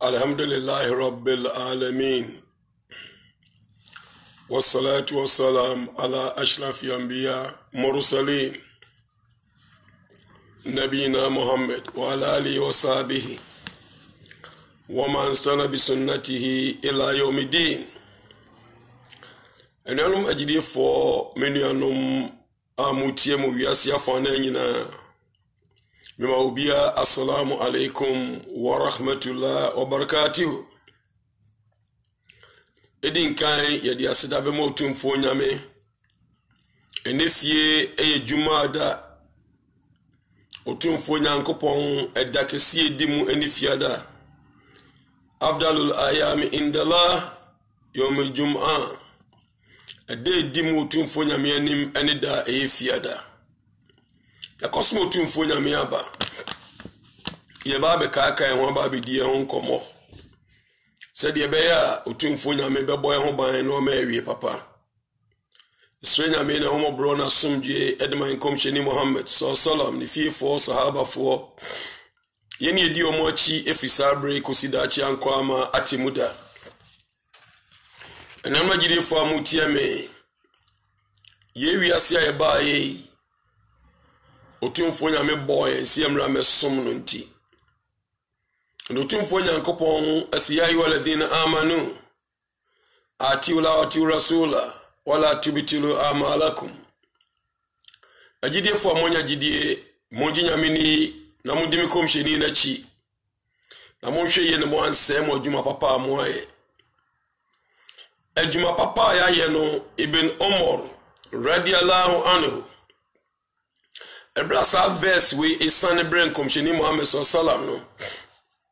Alhamdulillahi Rabbil Alameen. Wassalatu wassalam ala ashrafi anbiya mursalin. Nabina Muhammad wa ala alihi wa sahbihi. Wa man sana bi sunnatihi ila yawmiddin. Enanum ajidi fo menuanum amutie mu wiase afana nyina. Mima ubia assalamu alaikum wa rahmatullahi wa barakatuh. Edin kan yedi asida be motumfo nyame enefie eye jumada otumfo nyankopon edakesi edimu enifiada afdalul ayami indala yawm jum'a ade edimu otumfo nyame anim enida efiada yakosmo otumfo nyame aba ye ba be kaka en ho ba be die ho nkomo said ye beya otumfo nyame bebo ho ban no ma awie papa Israel me na homo bro na sumdwe edman komsheni Muhammad sallam ni fifo sahaba fo yeni edi omo achi efisabre kosida achi ankwama atimuda enama gide fo amutie me ye wiase aye bae otumfo nyame boy siemra mesom no nti otumfo nyankopon asiya ayyuhalladhina amanu atiula rasula wala tubtilu amalakum ajidie fo amonya jidie monji nyamini na mundimi komsheni na chi na monhwe ye ne mo ansem adwuma papa amoaye adwuma papa ya ye no ibn umar radiyallahu anhu ebrasa verse we isane bren komsheni Muhammad sallam no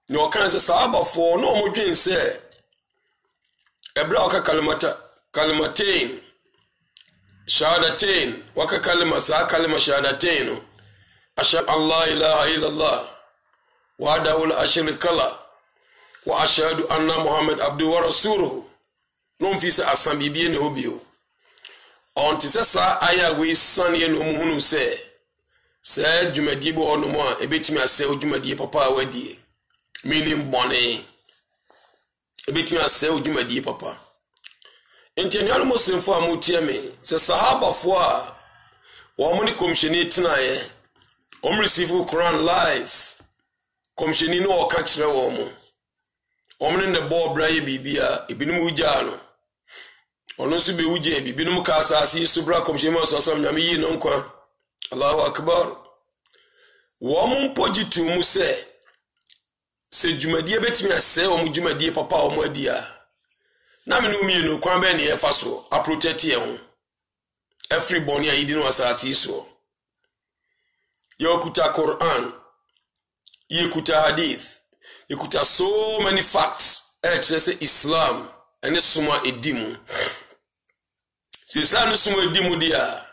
no kan se sahaba fo no mo dwen se ebra ka kalimatain shahadatain waka kalima shahadatain ashhadu an la ilaha illallah wahdahu la sharika la wa ashhadu anna muhammad abduhu wa rasuluhu no fi se asambibie ne obio on ti se sa aya we sane no muhunu se dwumadie bo ono mo a ebetimi ase dwumadie papa awadie minim bone ebetimi ase dwumadie papa Entenyalo muslimfo amutie me se sahaba fo a wo mo ni komsheni tinaye o receive Quran live komsheni no o ka kire wo mo o mo ne bo braye bibia ebinum ugya no ono so be ugye bibinum ka asase subra komsheni ma so sam nyame yi no nkwa Allahu akbar wo mo mpojitu mu se dwumadie betimi ase o mo dwumadie papa o mo adia na me no mi no kwan be ne ye fa so protect ye ho every boni ayidi no asasi so yokuta Quran yokuta hadith yokuta so many facts say Islam and suma edimu si Islam suma edimu dia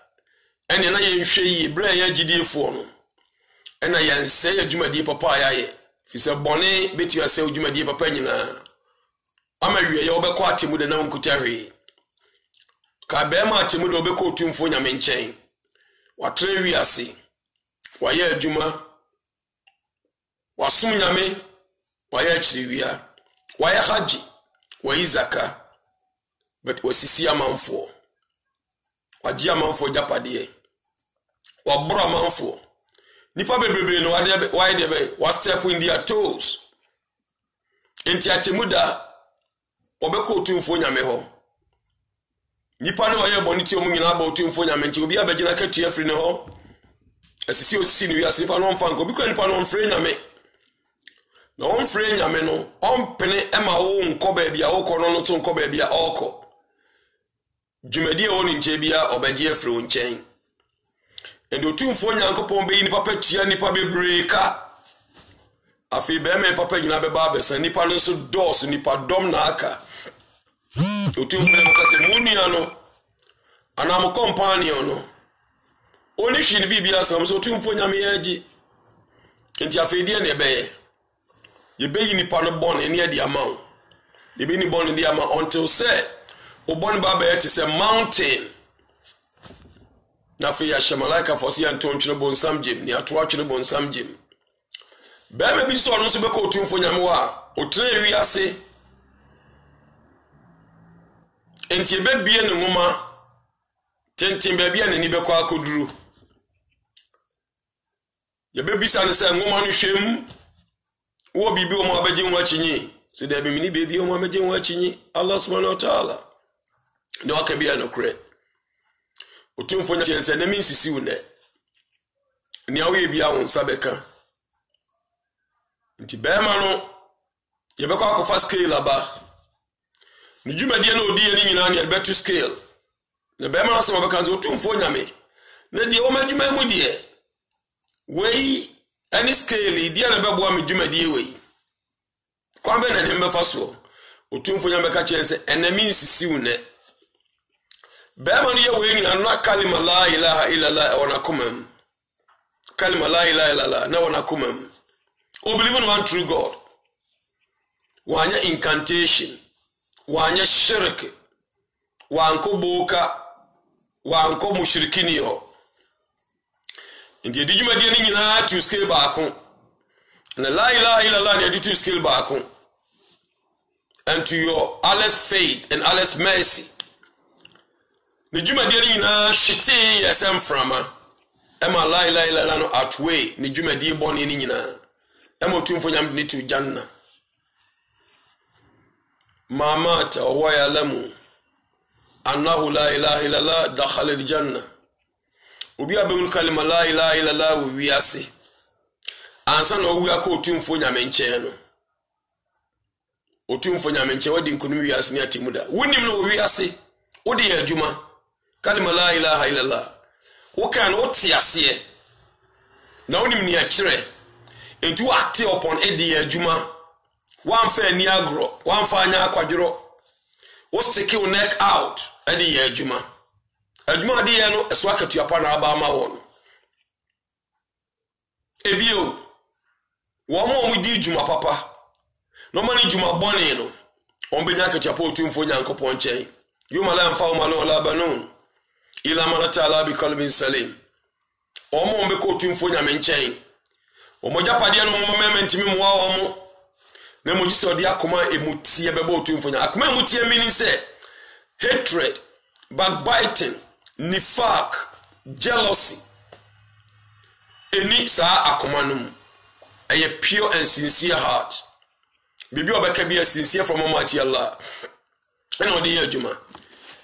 ene na ye nhwe yi bra ya gidifo no ena ya nse adwumadi papa ayaye fi se boni beti ase adwumadi papa nyina amawie ye obekọ atemu de na nkutahwe ka be ma atemu de obekọ otumfo nyame nchen watre wiase waye adwuma wasum nyame waye achiriwia waye haji waye zaka but wasisi amanfo waji amanfo japade wabro amanfo nipa bebrebe no waye de be was step in their toes enti atemu da obeko otumfo nyame ho nipa ne oye boniti omu nyina ba otumfo nyame nti obi abegina katu afri ne ho asisi osisi ni wiase nipa no mfa nko bi kwa nipa no mfre nyame na on mfre nyame no on pene ema wo nko ba bia wo ko no to nko ba bia oko dwumadi woni nche bia obeje afri wo nchen endo otumfo nyankopon be nipa patua nipa bebreka afi be me papa nyina be ba be san nipa no so dos nipa dom na aka otumfo na kase munia no anam companion no oni hwi bibia sam so otumfo nyame yaji enti afi die na be ye be nipa no bon ene ade amaw ye be ni bon ade ama until say obon ba be te say mountain na fi ya shamalaka fosi anton twere bon samjim ni ato atwere bon samjim Bema bi so no so be ko otumfo nyame wa otre wi ase enti be bie ne ngoma tentin be bie ne ni be kwa akoduru ye be bisa ne se ngoma no hwem wo bibi o mo abeje nwa chinyi se da be mini bebi o mo abeje nwa chinyi Allah subhanahu wa ta'ala no aka bia no kure otumfo nya chense na mi nsisi wo ne ni awe bia won sabeka nti bema no ye be kwa akofa scale aba ni dwumadie na odi ani nyina na betu scale na bema na sama beka nso otumfo nyame na die wo madwuma mu die wei ani scale die na bebo am dwumadie wei kwa be na dem befa so otumfo nyame ka chense enami nsisi wo ne bema no ye wei nyina na kalima la ilaha illa allah wa nakumam kalima la ilaha illa allah na wa nakumam o believe in one true God wanya incantation wanya shirk wanko boka wanko mushrikini yo ndi djumadi ni nyina to scale baako na la ilaha illa allah ni to scale baako and to your Allah's faith and Allah's mercy ni djumadi ni nyina shiti yasam frama ema la ilaha illa allah no outweigh ni djumadi boni ni nyina ema tumfo nyam ni to janna mamata wa ya'lamu annahu la ilaha illa allah dakhala aljanna obi abegul kalima la ilaha illa allah wi ase ansa na owi aka otumfo nyame nche no otumfo nyame nche wadi nkunu wi ase ni atimuda wonim no wi ase odi ya adwuma kalima la ilaha illa allah wo kan oti ase na wonim ni akire entu act upon edi ya adwuma one fair ni agro one fanya akwadworo wo stick your neck out edi ya adwuma adwuma de ye no eso akatu apa na aba ma won ebio wo mo mu di dwuma papa no mani dwuma bone no on be nya akatu apa otumfo nyankopon nchen yuma la mfa malo la banun ila manata ala bi qalbin salim o mo be ko otumfo nyame nchen o mo japade no mo mementi mi mo wa o mo na mo jise odi akoma emutie bebo otumfo nya akoma emutie meaning say hatred, backbiting, nifaq, jealousy eni sa akomanum a pure and sincere heart bibi obeka be sincere from Almighty Allah and odi adwuma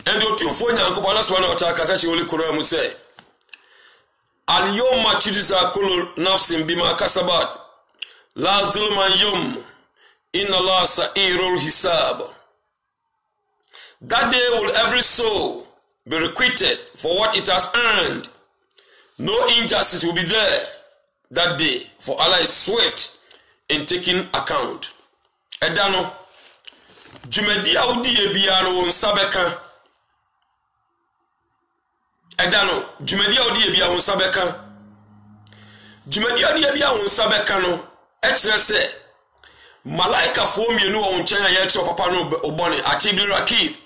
and otumfo nya nkopɔ Allah subhanahu wa ta'ala kasa chi Holy Quran mu say al yawma tujza kullu nafsin bima kasabat la zulma yawm inna Allah sa'irul hisab. That day will every soul be requited for what it has earned. No injustice will be there that day, for Allah is swift in taking account. Edano, jumedi audi ebiano won sabeka. Edano, jumedi audi ebiano won sabeka. Jumedi audi ebiano won sabeka no. Etrese malaika fo mienu won chen ya to papa no obone atibli rakib.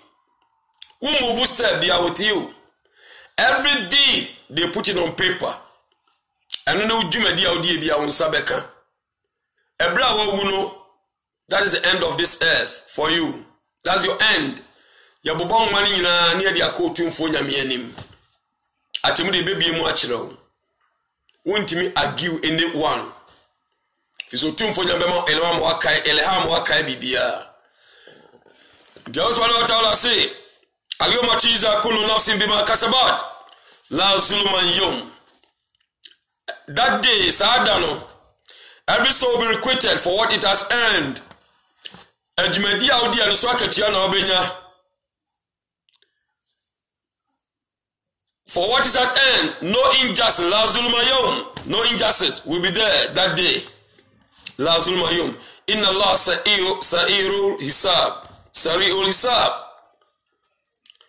Who move step they are with you. Every deed they put it on paper. And no jumedi audi bia on sabeka. Ebra wo no, that is the end of this earth for you. That's your end. Ya bobon mani na near the akotumfo nyame anim. Atimu de bebi mu akire wo. Wontimi argue anyone. Fiso tumfo nyame ma elema mo akai elham akai bibia. Just one out all say Al-yawma tujza kullu nafsin bima kasabat la zulman yawm. That day, Sadano, every soul will be requited for what it has earned. Ejumedi audi anu swakatia na obenya. For what it has earned, no injustice, la zulma yawm. No injustice will be there that day. La zulma yawm. Inna Allah sa'irul hisab. Sari'ul hisab.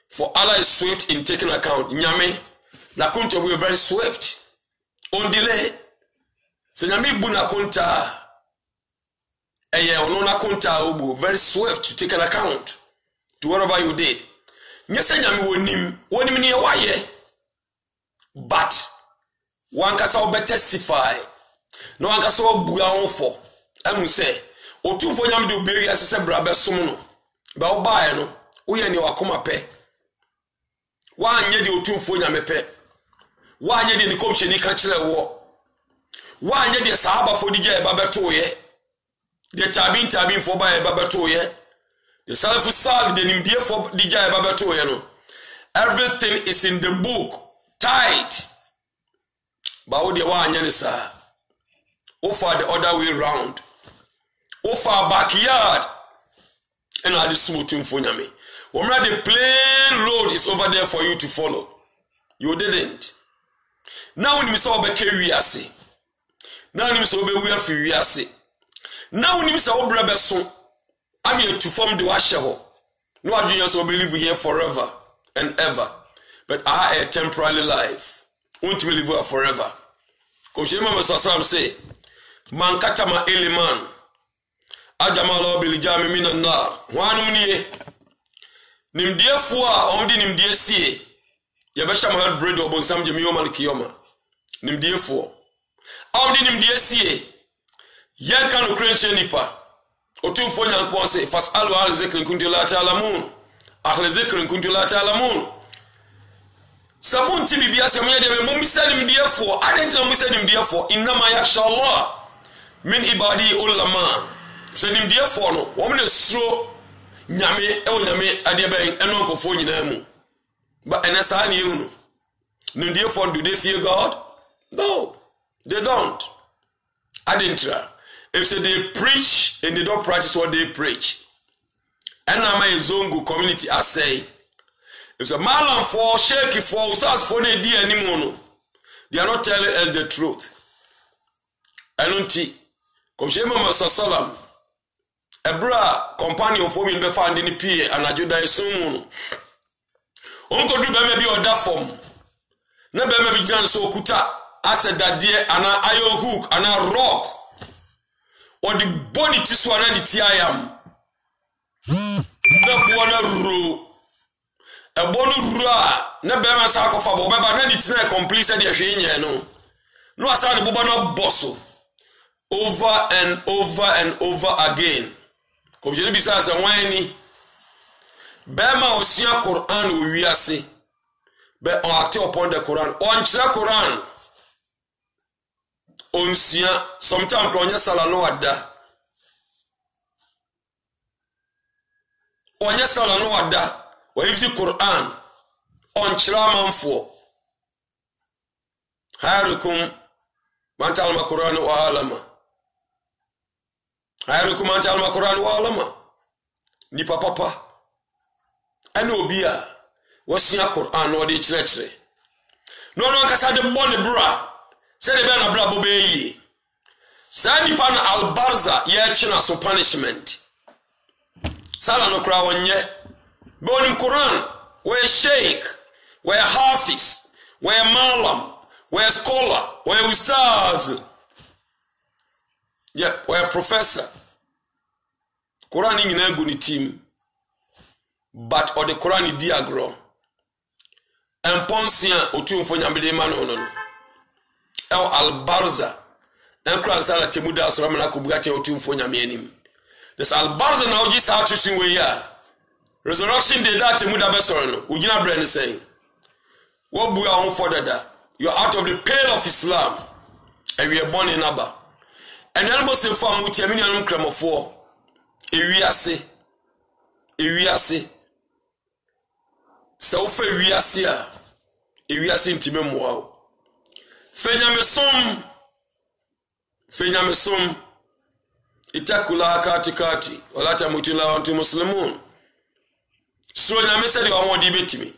For Allah is swift in taking account. Nyame, na kunta we very swift. On delay. So nyame bu na kunta. Eye ono na kunta ubu very swift to take an account to whatever you did. Nyese nyame wonim ne waye. But one kasa obe testify no anka so bua ho fo emu se otumfo nyam de oberi asese bra besom no ba obae no wo ye ne wakoma pe wa anye de otumfo nyam pe wa anye de ni komsheni ka kire wo wa anye de sahaba fo dije ba beto ye de tabin fo ba ye ba beto ye the salafu sal de nimdie fo dije ba beto ye no everything is in the book tight ba wo de wa anye ne sa offer the other way round offer backyard and I just smooth to for me. When the plain road is over there for you to follow, you didn't. Now when you saw be carry ase, now when you saw be wear free ase, now when you saw brother so, I'm here to form the washer. No I do so believe here forever and ever, but I have a temporary life. Won't live here forever. Because remember Sassam say, man katama eleman. Ajamalo bilijami mina nar wanum niye nimdie fo a omdi nimdie sie yebesha mahad bread obonsam je miyo malkiyoma nimdie fo omdi nimdie sie yanka no krenche nipa otumfo nyankpo se fasalu al zikrin kuntu la ta'lamun akhli zikrin kuntu la ta'lamun samun tibibia se menya de mum misali nimdie fo adenta misali nimdie fo inma yakhsha Allah min ibadi ulama so nim dia for no wo me suro nyame e wo nyame ade ben eno nkofo nyina mu but enesa na yehu no nim dia for do they fear God? No, they don't. Adentra if say they preach and they don't practice what they preach, and na my zongo community I say if a malam for shaky for usas for na di animo no, they are not telling us the truth. Anunti kom shema masasalam Ebra companion for me be found in the PA and ajuda esum onko du be me bi oda form na be me bi jiran so kuta ase dadie ana iron hook ana rock or the body tisu ana ni tiayam na bona ru e bonu ra na be me sa kofa bo be ba na ni tina complete de hwe nya no asa ni bo na bosso over and over again. Comme je ne dis ça, c'est wani. Bema osia Quran ou wiase. Be on acte upon the Quran. On tira Quran. On sia sometimes on ya sala no ada. On ya sala no ada. Wa yizi Quran. On tira manfo. Hayrukum man ta'allama Quran wa alama. Hayrukum man ta'allama Quran wa alama. Ni papa. Ani obi a wasia Quran no de chire. No kasa de bone bra. Se de be na bra bo be yi. Sa ni pa na albarza ye china so punishment. Sala no kra wonye. Be onim Quran we sheikh, we hafiz, we malam, we scholar, we ustaz. Yeah, we professor. Quran in na guni team. But or the Quran diagro. En ponsia otumfo nyambede ma no no. El albarza. En kran sala temuda asoro na kubugate otumfo nyame anim. This albarza na oji sa atusin we ya. Resurrection day that temuda be soro no. Ugina brand saying. What bua hon for dada. You are out of the pale of Islam. And we are born in Abba. And almost in form with your minion cramofo. Ewiase. So fe wiase a. Ewiase ntime moa. Fenya mesom. Itakula katikati. Walata mutila wantu muslimun. So nyame sedi wa wodi betimi.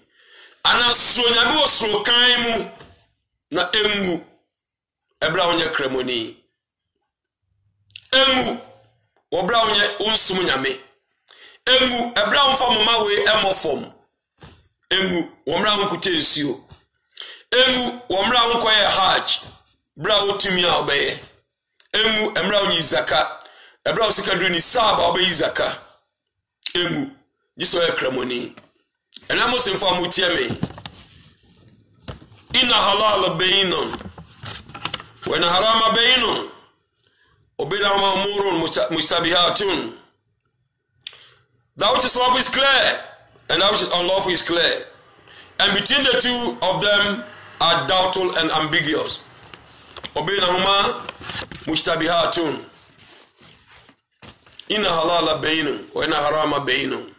Ana so nyame wo so kan mu na engu. Ebra onye kremoni. Engu obra onye unsum nyame. Engu ebra onfa mama we emofom. Engu womra nkute nsuo. Engu womra nkoye hajj. Bra otumi a obeye. Engu emra onyi zaka. Ebra osikadru ni saba obeyi zaka. Engu jiso ekramoni. Enamo semfa mutieme. Inna halal bayinon. وإن حرام بين وبينهما أمور مشتبهات. That which is lawful is clear, and that which is unlawful is clear. And between the two of them are doubtful and ambiguous. وبينهما مشتبهات. إن حلال بين وإن حرام بين.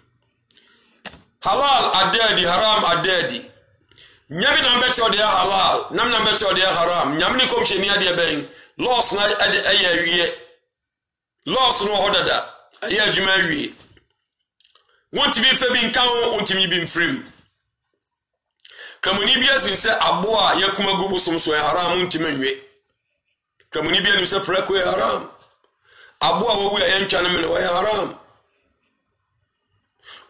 Halal adedi, haram adedi. Nyami na mbetse ode halal, nam na mbetse ode haram. Nyami ni kom cheni ade ben. Loss na eye wie. Loss no hodada. Eye adwuma wie. Wonti bi fa bi nkan wontimi bi mfrim. Kamuni bia sin se aboa yakuma gubu somso haram wontimi nwe. Kamuni bia nim se preko haram. Aboa wo wi ayentwa ne me no haram.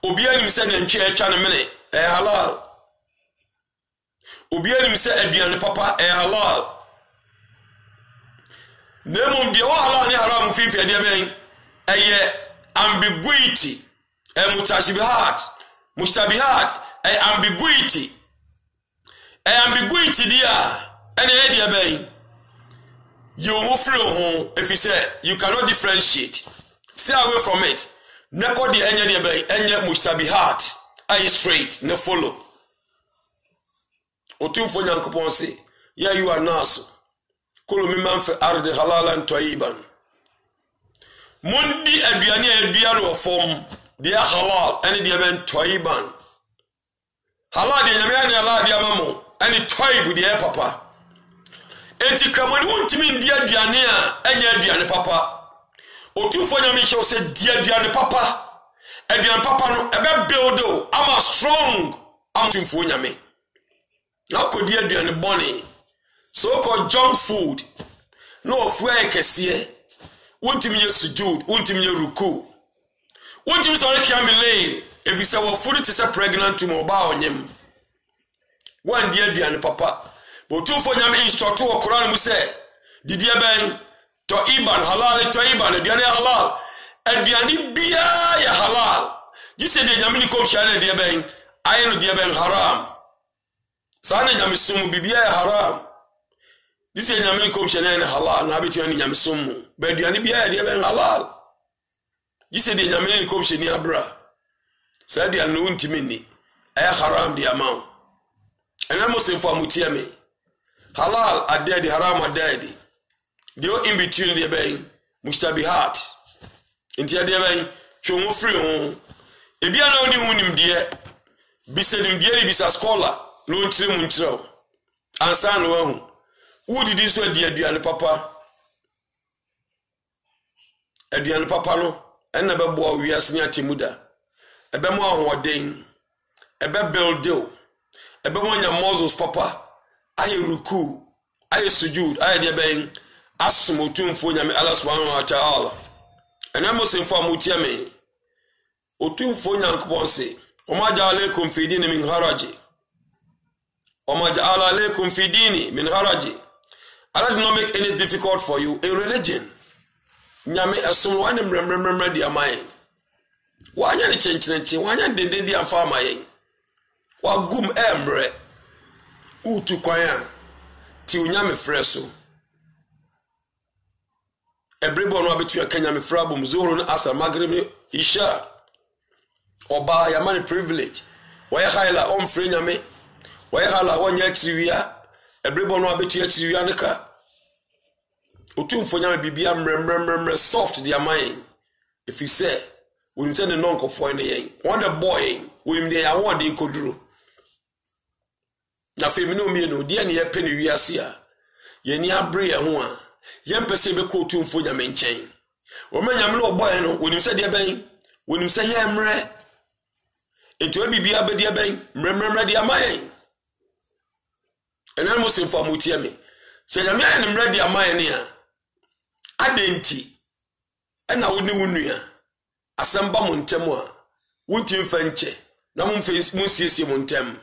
Obiani mi se nantwe echa ne mene halal. Obiani mi se aduane papa halal. Nemo de wa halal ni haram fifi de ben ambiguity mushtabihat ambiguity ambiguity dia ene de ben you mo free ho if you say you cannot differentiate, stay away from it. Neko di enye mushtabihat ay straight ne follow. Otumfo nyankopon se ya you are naso kulu mimman fi ardi halalan tayyiban. Mundi aduane no form dia halal ene dia ben tayyiban. Halal dia nyame ane halal dia mamo ene tayyib dia papa. Enti kramani wontimi dia aduane a enye aduane papa. Otumfo nyame hye se dia aduane papa. Aduane papa no ebe build o ama strong am otumfo nyame. Na ko dia aduane boni. So called junk food. No ofu ekese. Wontimi ye sujud, wontimi ye ruku. Wontimi so re kiam lay if you say wo food to say pregnant to mo ba onyem. Wan dia aduane papa. Otumfo nyame instruct wo Quran mu say didia ben to iban halal to iban aduane halal aduane bia ya halal jise de nyame ni kom shane de ben ayeno de ben haram sana nyame sumu bibia ya haram jise nyame ni kom shane ne halal na betu ni nyame sumu be aduane bia ya de ben halal jise de nyame ni kom shane abra sa de anu ntimi ni ay haram de amount ena mo se fo amutia me halal adedi haram adedi. They are in between the ben mushtabihat. Intia de ben chongo free ho. Ebia na oni munim de biselim de bisa scholar no ntire mu ntire. Ansa no hu. Wo didi so de aduane papa. Aduane papa no enna be bo wiase nya temuda. Ebe mo ahoden. Ebe build deal. Ebe mo nya muscles papa. Aye ruku. Aye sujud. Aye de ben asumutumfo nyame Allah subhanahu wa ta'ala. Enamo semfo amutia me. Otumfo nyankopon se, "Oma ja'alaykum fi dini min haraji." Oma ja'ala alaykum fi dini min haraji. Allah did not make any difficult for you in religion. Nyame asum wane mremremremre di amaye. Wanya ni chenchenche, wanya dende di afa amaye. Wagum emre. Utu kwanya. Ti unyame freso. Everybody no abetu Kenya me frabum zuhuru na asar maghrib isha oba ya man privilege wa ya haila on free nyame wa ya hala wonya triwia everybody no abetu triwia nka otumfo nyame bibia mremremremre soft dia man if you say we intend no nkofo ne yen wonder boy we dem ya won de koduro na femino mi no dia ne ye peni wiase a ye ni abre ye ho a yempese be ko tumfo nyame nchen o ma nyame no oboy no wonim se de ben wonim se ye mre eto bibia be de ben mremremre de amayen enel mo se fa mutie me se nyame an mre de amayen ne a adenti ena woni wunua asamba mo ntem a wuntim fa nche na mo siesie mo ntem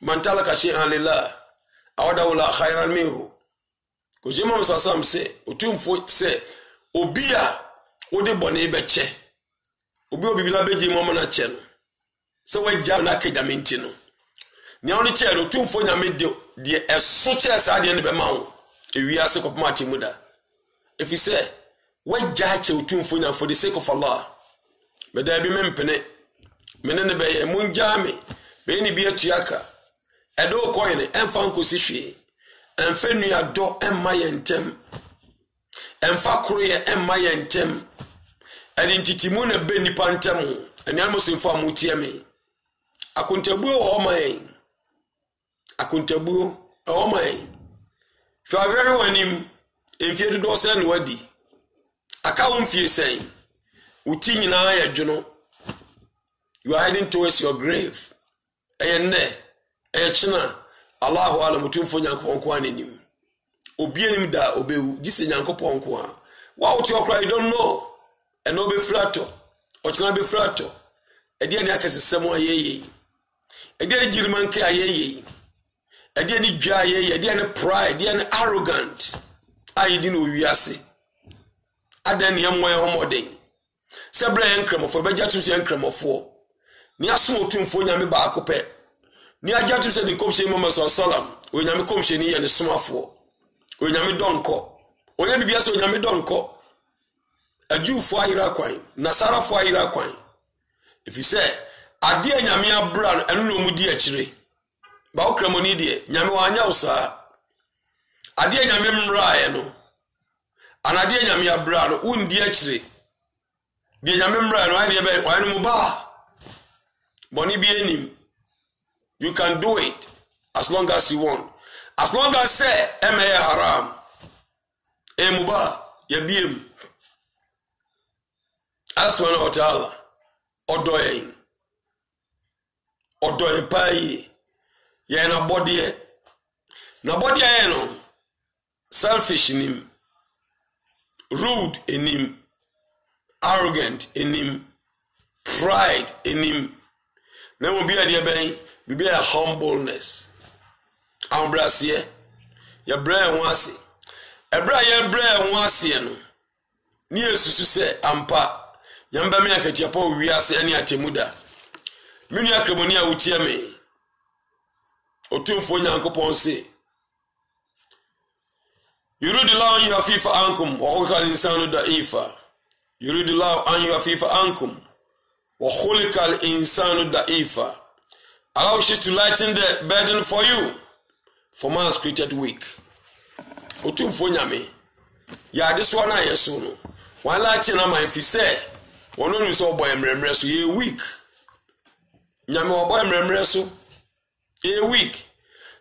mantala ka she halila awada wala khairan minhu ko jema msasam se otumfo se obia wode bone beche obi bibila beji mo na che no se wagya na akadamenti no ne oni che no otumfo nyame de eso che sa de ne be ma wo ewiase kopma temuda if you say what jache utumfo nya for the sake of Allah me da bi mempene mene ne be munjame be ni bi atuaka edo koyene emfa nkosi hwe emfa nua do emma yentem emfa kroye emma yentem edintitimu na be nipa ntem eni amosimfo amutie me akuntabuo o man akuntabuo o man for everyone him enfie do se no wadi aka won fie sen uti nyina ya dwono you are heading towards your grave eyenne echina Allahu ala mutumfo nyankopon ko anenim obienim da obewu gise nyankopon ko a wa uti okra you don't know and obe frato ochina be frato edi ani akasesem ayeye edi ani jirmanke ayeye edi ani dwa ayeye edi ani pride edi ani arrogant ayedi no wiase adan yemwe homoden sebra enkremofo bejatum se enkremofo ni aso otumfo nyame ba akopɛ ni ajatum se ni komhye Muhammad sallam o nyame komhye ni ye ne somafo o nyame donko o nyame bibia so nyame donko ajufo ayira kwan nasarafo ayira kwan if you say ade nyame abra eno no mu di akire ba okramoni de nyame wanya usa ade nyame mra ye no anade nyame abra no undi akire de nyame mra no ade be wan mu ba boni bi enim you can do it as long as you want as long as say emeye haram emuba ya biem aswana otala odoyen pai ye na body no selfish nim rude enim arrogant enim pride enim na mo bia de ben bibia humbleness ambrasie ya brain wase ebra ya brain wase no ni esusu se ampa yamba me akatia pa wiase ani atemuda minu akremoni a wutie me otumfo nyankopon se yuridullahu an yafifa ankum wa khuliqa al-insanu da'ifa yuridullahu an yafifa ankum wa khuliqa al-insanu da'ifa. Allah wishes to lighten the burden for you, for man is created weak. Otumfo nyame ya this one na yeso no one lighten na man fi say wono nu so boy emremre so ye weak nyame wo boy emremre so ye weak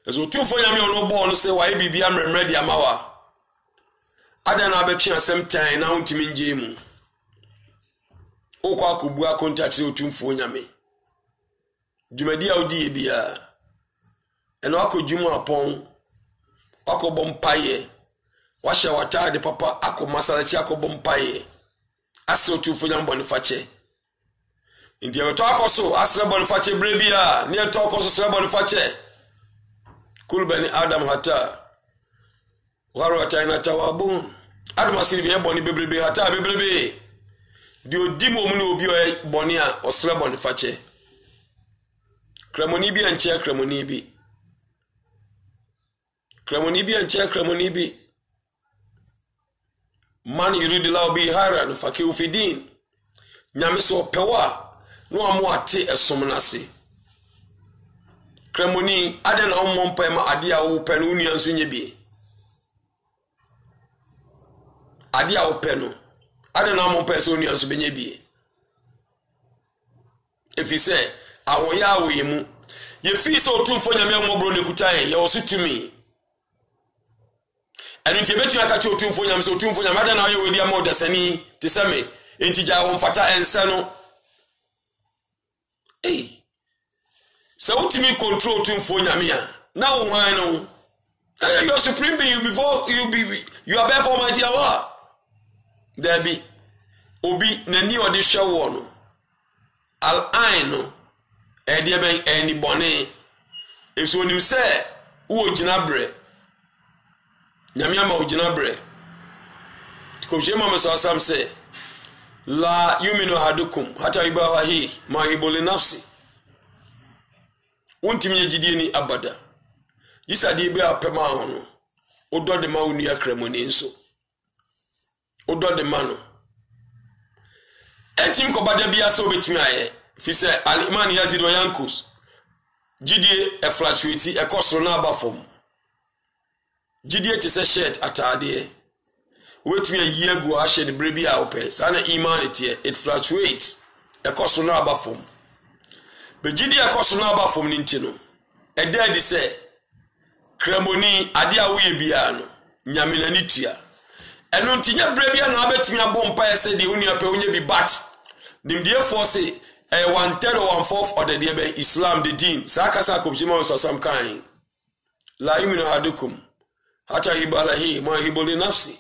as otumfo nyame ono bo no say why bibia emremre dia mawa ada na betwe asem tan na untimi nje mu okwa akubu akontachi otumfo nyame djumadi audi bia eno akojum apon akobom paye washa watade papa ako masalachi akobom paye ase otumfo nyame bonifache ndi ebeto akoso asre bonifache brebia ni eto akoso sre bonifache kulbani adam hata waru ataina tawabun adam asiri be boni bebrebe hata bebrebe di odimo mu ni obi o boni a osre bonifache kramoni bi anche kramoni bi man yuridillahu bi haran fakiu fi din nyame so pewa no amu ate esomnase kramoni ade na ommompa ma ade a wo pe no nuanso nye bi ade a wo pe no ade na ommompa so nuanso benye bi if you say awoya awoyemu ye fi so otumfo nyame mmobro ne kutaye ye osutumi enu nti betu akati otumfo nyame so otumfo nyame ada na ayo wedi ama odasani te same enti ja wo mfata ense no so ultimate control otumfo nyame a na wo hwan no you are supreme being before you are before Almighty Allah there be obi nani ode hwe wo no al ain no edi ben eni bone eso nim se wo ginabre nyame ama wo ginabre ko jema maso sam se la yuminu hadukum hata ibawahi mahibul nafsi untimi jidie ni abada yisade be apema hono Odo de ma unia kremoni nso. Odo de ma no. Etim ko bada bia so betumi aye. Fi se Al-Iman Yazid wa Yankus. Jidie e flashwiti e kosro na aba fom. Jidie ti se shirt atade. Wetumi ayi agu a hye ne brebi a opɛ. Sa na iman etie it fluctuates. E kosro na aba fom. Be jidie e kosro na aba fom ni ntino. E dead say kremoni ade a woye bia no nyame na nitua. Eno ntinya brebi na abetumi abompa ese de unia pe onye bi bat. Nimdie force 1/3 or 1/4 of the day Islam the deen. Sakasa kubjima wasam kain. La yuminu hadukum. Hata hibalahi ma hibuli nafsi.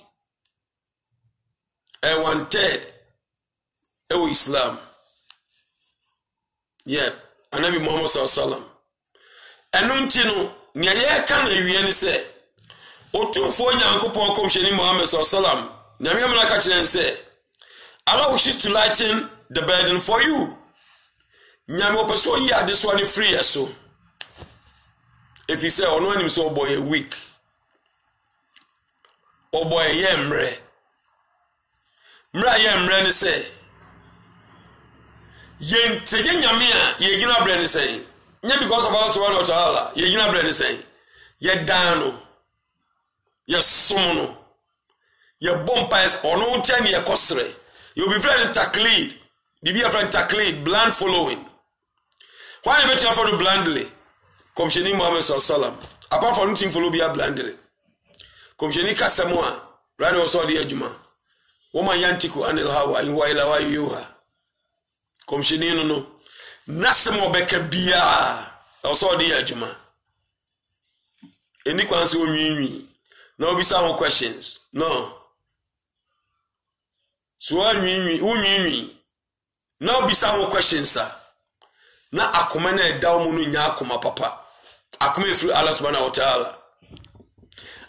1/3 ewo Islam. Yeah. Anabi Muhammad sallam. Enuntino ni aye kan ewie ni se. Otumfo Nyankopon komhweni Muhammad sallam. Nyame amana ka kire nse. Allah wishes to lighten the burden for you. Nyame opeso yi ade so ani free eso. If he say ono anim so boy a week. O boy ye mre. Mra ye mre ni say. Ye ntege nyame a ye gina bre ni say. Nya because of Allah subhanahu wa ta'ala. Ye gina bre ni say. Ye dano. Ye somono. Ye bompires ono tell ye kosre. You'll be very taklid. Be a friend taklid, blind following. Why you better follow blindly? Komsheni Muhammad sallam. Apart from nothing follow be blindly. Komsheni kasamwa. Rather also the ejuma. Woman yantiku anil hawa in wa ila wa yuha. Komsheni no. Nasamo beke biya. Also the ejuma. Any kwansi onwi. No be some questions. No. So unwi. Now be some questions, sir. Na akoma na eda mu no nya akoma papa. Akoma efiri Allah subhanahu wa ta'ala.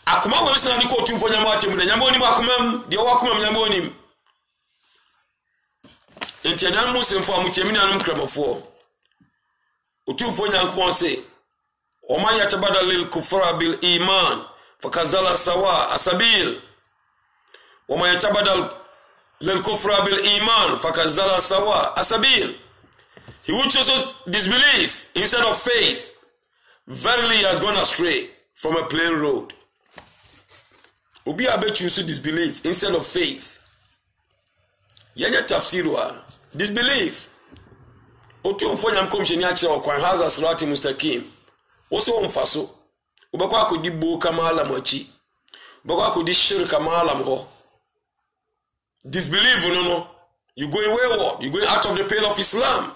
Akoma wo sina ni ko tumfo nyama atemu na nyama oni akoma de wo akoma nyama oni. Enti na mu semfo amuchemi na num kramofo. Otumfo nyankopon se o man yatabadal lil kufra bil iman fakazala sawa asabil. O man yatabadal lil kufra bil iman fakazala sawa asabil. He who chooses disbelief instead of faith, verily has gone astray from a plain road. Obi abe choose disbelief instead of faith. Yenya tafsirwa disbelief. Otu mfonya mkomsheni acha okwan haza sirati mustaqim. Oso mfaso. Ubakwa akodibo kama ala mwachi. Ubakwa akodi shirka kama ala mho. Disbelief no. You going wayward. You going out of the pale of Islam.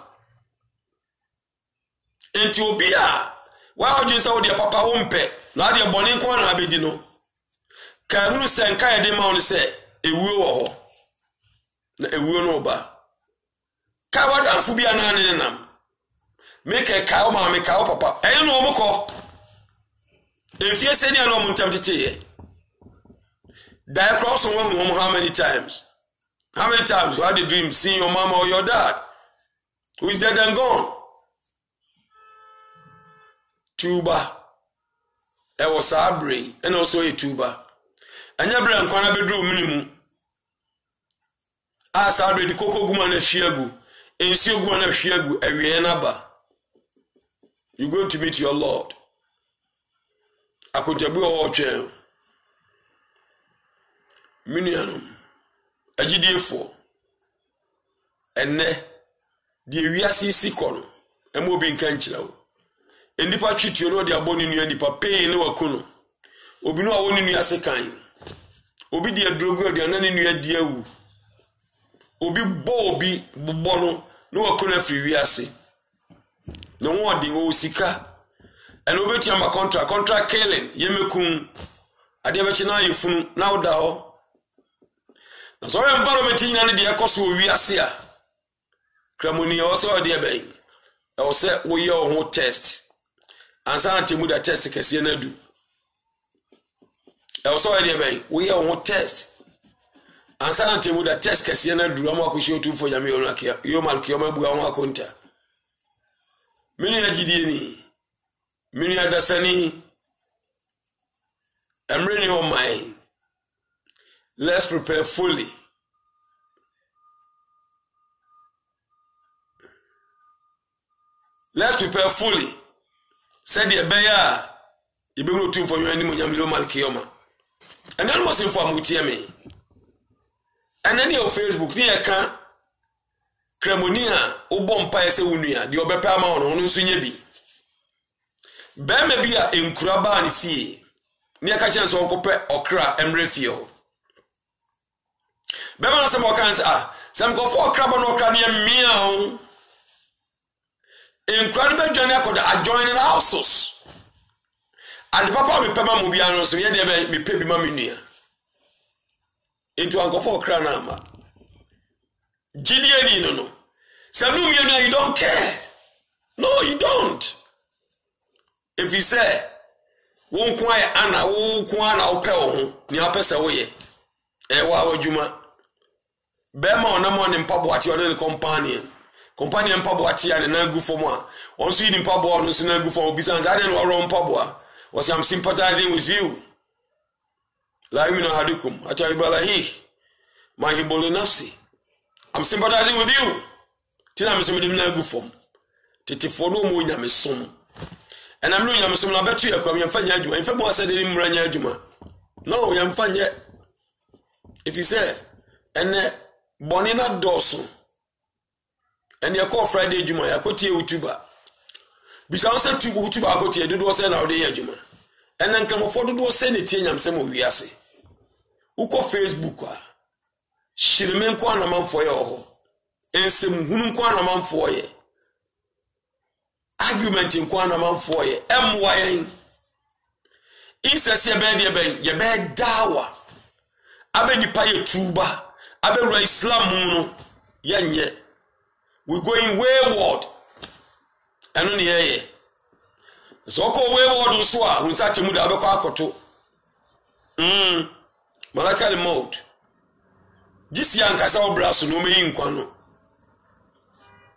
Enti obia wa odin sa odi papa wompe na ade boni nko na abedi no ka hunu se nka ye de ma on se ewuo wo ho na ewuo no ba ka wada afu bia na ne nam make ka o ma me ka o papa eyi no omko enfie se ni ana o muntam tete die cross on how many times you had a dream seeing your mama or your dad who is dead and gone. Tuba e was sabre and also a tuba anya bra nkwana bedru minimu a sabre di koko guma na hwiagu ensi oguma na hwiagu awie na ba. You going to meet your Lord akontabu o twen minianu agidefo enne die wiase sikono emo bi nka nkyirawo endipa twitio no de aboni nua nipa pay ne wakono obi no awoni nua sekan obi de adrogu de anane nua de awu obi bo obi bobo no wakono afiri wiase no wodi wo sika eno beti amba contract killing yemekun ade be china yefunu na oda ho na so environment ina ne de ekoso wiase a kramoni o so de be e o se wo ye o ho test ansa temu da test kese na du e o so de be wo ye o ho test ansa temu da test kese na du am akoshi otumfo nyame yo akia yo malki yo mabu ho akonta mini na jidie ni mini adasani I'm ready on mine. Let's prepare fully. Let's prepare fully. Said the bear, you be looking for your animal, Malkioma. And then must inform with me. And then your Facebook, near can Cremonia, Obon Paese Unia, the Obepama on Sunyebi. Bear may be in Kuraba and Fee, near Kachans or Cope or Kra and Refio. Bear some more cans are some go for Craban or Cranium meow. Incredible journey could adjoin houses. And the papa with Pema Mubiano, so yet they may pay mammy near. Into Uncle for Cranama. Gideon, no. Some you don't care. No, you don't. If you say, won't quiet Anna, won't kwana or pel, near Pessaway. Ewa Juma. Bema on a morning pub what your little companion. Companion Pabwati and Nagu for more. On Sweden Pabwa, no Nagu for Bisans, I didn't know Pabwa. Was I'm sympathizing with you. Like me no Hadukum, I tell you, Balahi, my Hiboli Nafsi. I'm sympathizing with you. Till I'm some Nagu form. Titi for no more Yamisum. And I'm knowing I'm some Labetu, come and find Yajuma. If I said him Ranyajuma. No, I'm fine yet. If you say, and Bonina Dawson. And you call Friday Juma, I could hear Utuba. Besides, I said to Utuba, I could hear the door send out the Juma. And then come afford to do send it in some of Yassi. Uko Facebook, she remain quite a man for you. And some whom quite a man for ye. Argument in quite a man for ye. M.Y. Is a bed, your bed dawa. Abe ni paye tuba. Abe ra Islam muno. Yanye. We're going wayward. And only here. So called wayward on Swa, who's at him with Abacato. Malakali mode. This young Casal Brass, no me in Quano.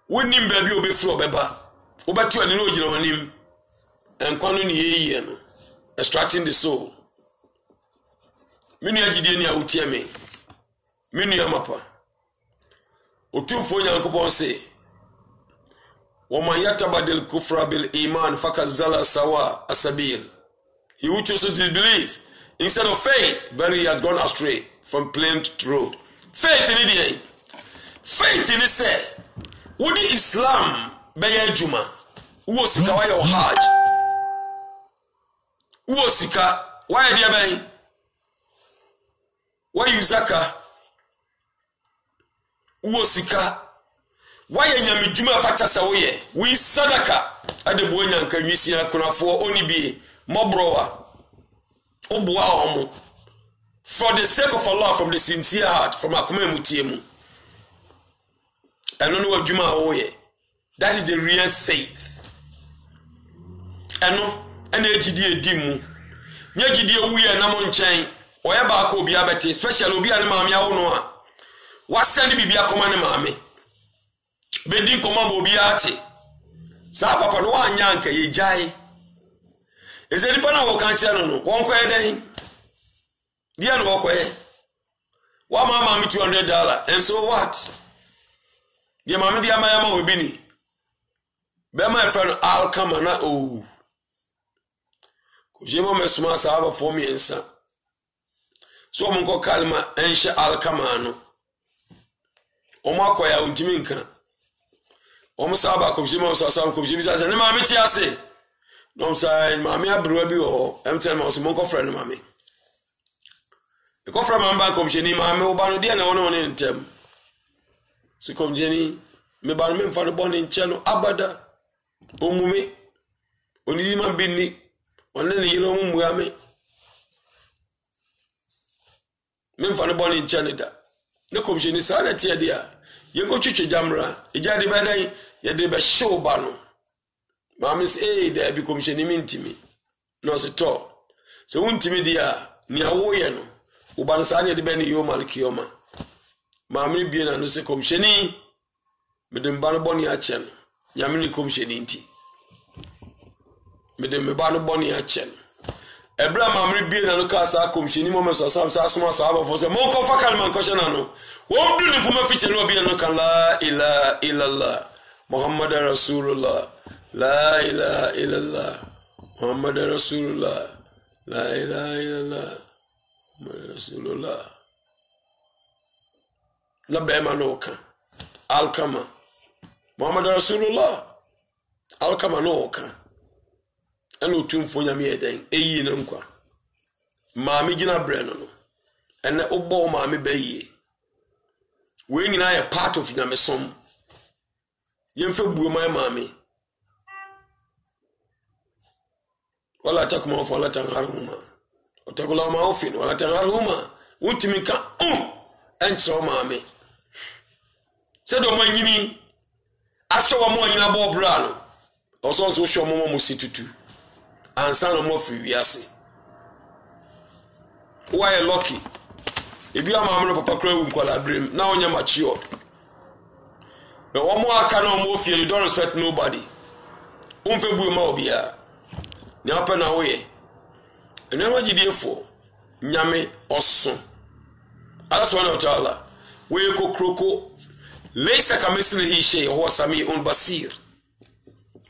Wouldn't him baby obey floor beba. Over 2 and no on him. And Quano ye, extracting the soul. Many Agidia would tear me. Many Amapa. Utufu Yankupon say, Waman yatabadil kufra bil iman fakazala sawa asabil. He who chooses to believe instead of faith, very he has gone astray from plain road. Faith in it, faith in it say, would Islam beye Juma? Uosika why your Hajj? Uosika why dear bay? Why you Zaka? Uosika. Why you Juma factors away? We sadaka at the Buena can you see a for only be mobroa. Obwa for the sake of Allah, from the sincere heart, from our community. I don't know what Juma away. That is the real faith. I know, and the dimu. Yajidia we are Namon chain, or Abako be abate, especially be a mamma no. What send be a command mammy? Bedin command will be ati. Sa papa no one yanka ye jai. Is any pana who can't channel? One quay. Dear no quay. One mamma $200. And so what? Dear mamma, dear Mayama will be. Be my friend, I'll come and oh. Kujima mesuma sahaba for me and son. So Munko Kalma and Sha Al Kamano. Omako ya untiminka. Omusaba Kujima was some Kujima and Mammy Tiase. No sign, Mammy Abruabi or M10 was Munko friend, Mammy. The coffer man back of Jenny, Mammy Obano, dear, no one in them. So come Jenny, me ban me for the born in Channel Abada. Omumi, only man bini, one then the yellow mummy. Men for the born in Canada. No commission is sanity, dear. You go to Jamra, a jadi banay, ya deba show bano. Mammies, there become sheniming me. No, at all. So, untimidea, near Woyano, Ubansania de Benny Yoma Kioma. Mammy being a no se comsheni, Madame Banaboni Achen. Yamini kum sheninti. Mede me ba no boni a chen. Ebra mamri bi na no kasa komshini mo meso sam sa asoma sahaba fo se mo ko fa kalman ko shena no wo mdu ni puma fiche no bi no kan la ilaha illallah muhammadar rasulullah la ilaha illallah muhammadar rasulullah la ilaha illallah muhammadar rasulullah la be no kan alkama muhammadar rasulullah alkama no kan eno tumfo nyame eden eyi ne nkwa maami gina breno no ene obo maami bayi we nyina ye part of nyame som yemfe buo mai maami wala takuma fa wala tanharuma otakula ma ofin wala tanharuma utimika encho maami sedo manyini asho wa mo nyina bo bra no osonso hwo mo mo situtu ansa no mo free wiase why lucky if you am no papa kra wu nkwala brem na onya matured but one more aka no mo fie you don't respect nobody umfe bu ma obia ni apa na we ene no gidefo nyame oso Allah subhanahu wa ta'ala we ko kroko laysa kamithlihi shay huwa sami'un basir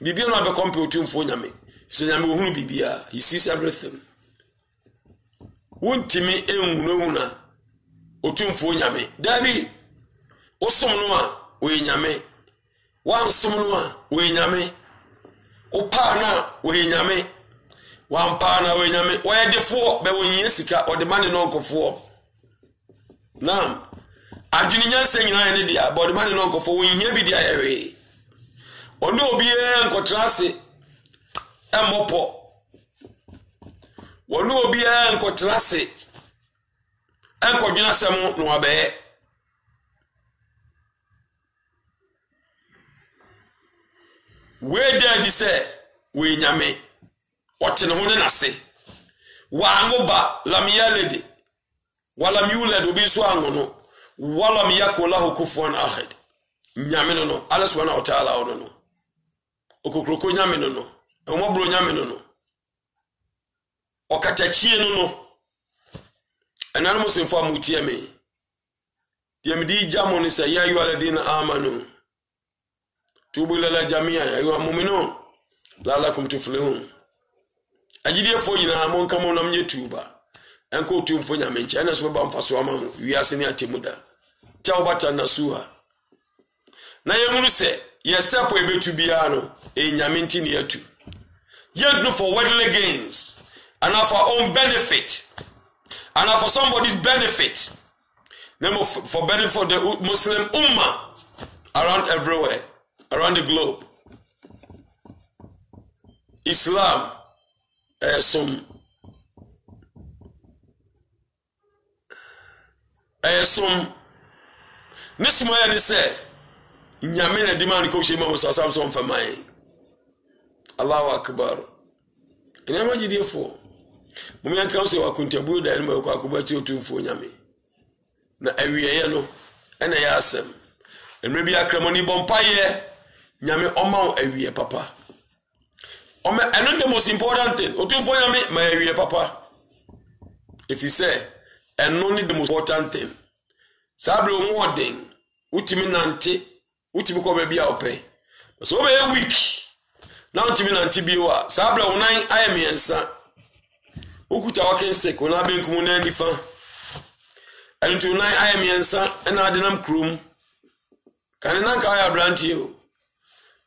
bibia no be compute umfo nyame so nyame wo hunu bibia he sees everything wontimi enwununa otumfo nyame dabi osom no a we nyame wansom no a we nyame opa na we nyame wampa na we nyame wayedefo be wonye sika odemane no nkofo nam adwini nyanse nyina ne dia bodemane no nkofo wonye bi dia yewe ono obi enkotrase emopo wonu obi enkotrase enkodwina sem no abe we dedi se we nyame otene ho ne nase wa angoba lam yalede wala miuled obi so angono wala miyakula hukufuan ahad nyame no Allah subhanahu wa ta'ala ono okokroko nyame no omobro nyame no okatachie no enanu musimfo amutie me yemdi jamoni sa ya ayu alladhina amanu tubu lala jamia ya ayu mu'minun la'allakum tuflihun ajidie fo nyina mon kamo nam nyetuba enko tumfo nyame nche ena so ba mfaso amamu wiase ne atemuda chawo bata nasuha na yemunu se yestepo ebetu bia no nyame ntini yatu yet no for worldly gains and for our own benefit and for somebody's benefit for benefit for the Muslim Ummah around everywhere around the globe. Islam some nismoya ni se nyame na demand ko shema Musa Samson famai Allahu akbar ina majidefo mumya kan se wakuntabu da ni ko akubati otumfo nyame na awieye no ena ya asem enrebi akramoni bompaye nyame oma awiye papa eno the most important thing otumfo nyame ma awiye papa if you say eno ni the most important thing sabre omodin utimi nante utimi ko ba bia ope so be week na utimi nante biwa sabre onan ayemiensa ukuta walking stick wona benkum na nifa antu onan ayemiensa na adenam krum kan nan ka ya branti o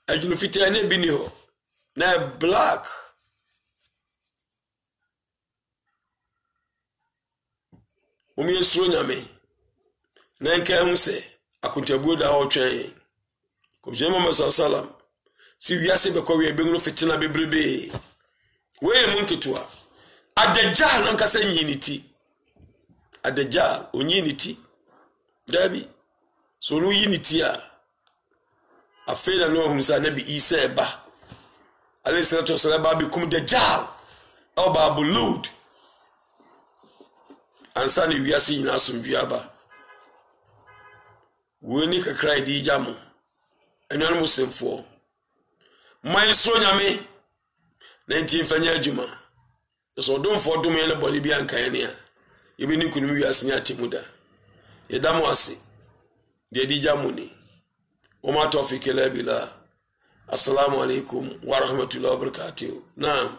ajunu fiti na bi ni ho na black omi esro nyame na nka hu se akuntabuo da ho twen komje Muhammad sallam si wiase be ko we begunu fitina bebrebe we mu nketua adajal nan kasa nyiniti adajal onyiniti dabi so no yiniti a afela no hu sa nabi Isa eba alayhi salatu wasallam ba bikum dajjal aw babulud ansani wiase ina asumdua ba woni kakrai di jamu enwanu musemfo mai so nyame na nti mfanya adwuma so dom for dom yele boni bi ankan ne a yebi ni kunu wi asene atemuda yedam wase de dija muni wama tawfiq illa billah assalamu alaikum wa rahmatullahi wa barakatuh naam